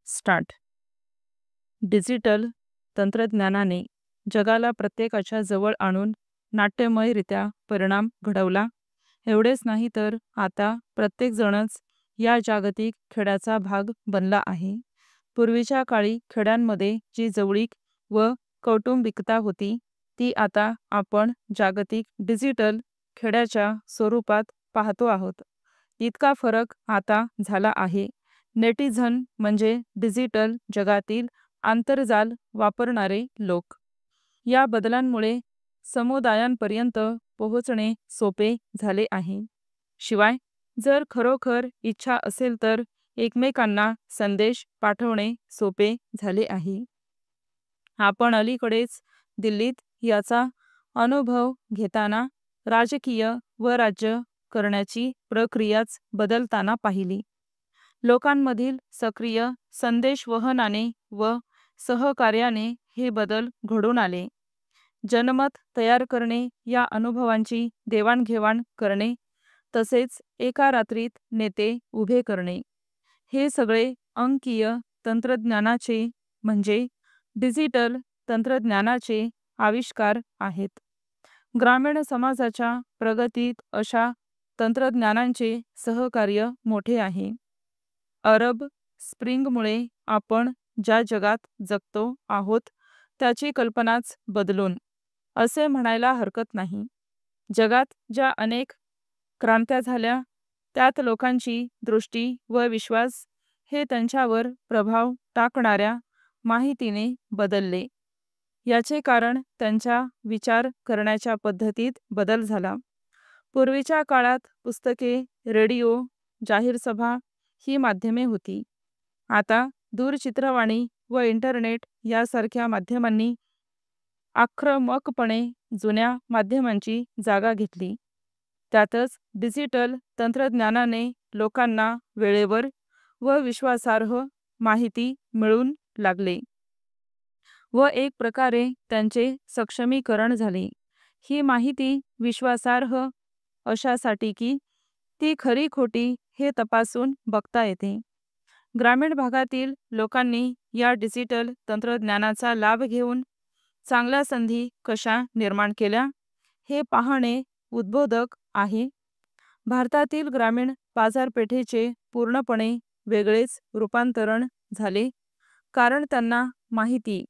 Start. Digital तंत्रज्ञानाने जगाला प्रत्येकाच्या जवळ आणून नाट्यमयरित्या परिणाम घडवला. एवढेच नाही तर आता प्रत्येकजणच या जागतिक खेळाचा भाग बनला आहे. पूर्वीच्या काळी खेड्यांमध्ये जी जवळीक व कौटुंबिकता होती ती आता आपण जागतिक डिजिटल खेळाच्या स्वरूपात पाहतो आहोत. इतका फरक आता झाला आहे. नेटिझन म्हणजे डिजिटल जगातील आंतरजाल वापरणारे लोक. या बदलांमुळे समुदायांपर्यंत पोहोचणे सोपे झाले आहे. शिवाय जर खरोखर इच्छा असेल तर एकमेकांना संदेश पाठवणे सोपे झाले आहे. आपण अलीकडेच दिल्लीत याचा अनुभव घेताना राजकीय व राज्य करण्याची प्रक्रियाच बदलताना पाहिली. लोकांमधील सक्रिय संदेशवहनाने व सहकार्याने हे बदल घडून आले. जनमत तयार करणे, या अनुभवांची देवाणघेवाण करणे, तसेच एका रात्रीत नेते उभे करणे, हे सगळे अंकीय तंत्रज्ञानाचे म्हणजे डिजिटल तंत्रज्ञानाचे आविष्कार आहेत. ग्रामीण समाजाच्या प्रगतीत अशा तंत्रज्ञानांचे सहकार्य मोठे आहे. अरब स्प्रिंगमुळे आपण ज्या जगात जगतो आहोत त्याची कल्पनाच बदलून असे म्हणायला हरकत नाही. जगात ज्या अनेक क्रांत्या झाल्या त्यात लोकांची दृष्टी व विश्वास हे त्यांच्यावर प्रभाव टाकणाऱ्या माहितीने बदलले. याचे कारण त्यांच्या विचार करण्याच्या पद्धतीत बदल झाला. पूर्वीच्या काळात पुस्तके, रेडिओ, जाहीर सभा ही माध्यमे होती. आता दूरचित्रवाणी व इंटरनेट यासारख्या माध्यमांनी आक्रमकपणे जुन्या माध्यमांची जागा घेतली. त्यातच डिजिटल तंत्रज्ञानाने लोकांना वेळेवर व विश्वासार्ह माहिती मिळून लागले व एक प्रकारे त्यांचे सक्षमीकरण झाले. ही माहिती विश्वासार्ह अशासाठी की ती खरी खोटी हे तपासून बघता येते. ग्रामीण भागातील लोकांनी या डिजिटल तंत्रज्ञानाचा लाभ घेऊन चांगल्या संधी कशा निर्माण केल्या हे पाहणे उद्बोधक आहे. भारतातील ग्रामीण बाजारपेठेचे पूर्णपणे वेगळेच रूपांतरण झाले, कारण त्यांना माहिती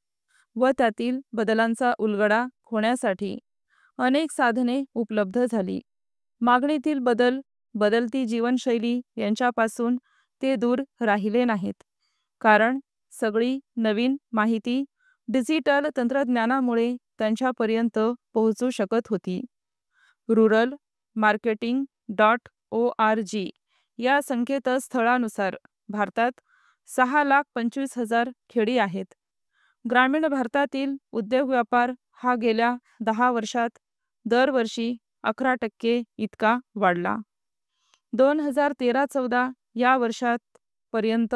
व त्यातील बदलांचा उलगडा होण्यासाठी अनेक साधने उपलब्ध झाली. मागणीतील बदल, बदलती जीवनशैली यांच्यापासून ते दूर राहिले नाहीत, कारण सगळी नवीन माहिती डिजिटल तंत्रज्ञानामुळे त्यांच्यापर्यंत पोहोचू शकत होती. रुरल मार्केटिंग .org या संकेतस्थळानुसार भारतात 6,25,000 खेडी आहेत. ग्रामीण भारतातील उद्योग व्यापार हा गेल्या 10 वर्षात दरवर्षी 11% इतका वाढला. 2013-14 या वर्षात पर्यंत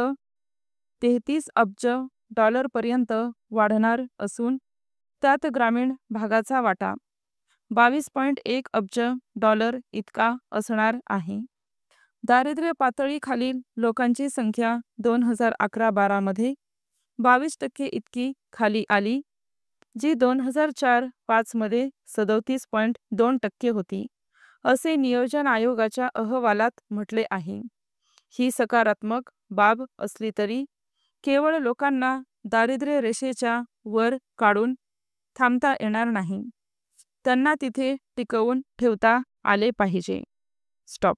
33 अब्ज डॉलरपर्यंत वाढणार असून त्यात ग्रामीण भागाचा वाटा 22.1 अब्ज डॉलर इतका असणार आहे. दारिद्र्य पातळीखालील लोकांची संख्या 2011-12 मध्ये 22% इतकी खाली आली, जी 2004-5 मध्ये 37.2% होती, असे नियोजन आयोगाच्या अहवालात म्हटले आहे. ही सकारात्मक बाब असली तरी केवळ लोकांना दारिद्र्य रेषेच्या वर काढून थांबता येणार नाही. त्यांना तिथे टिकवून ठेवता आले पाहिजे. स्टॉप.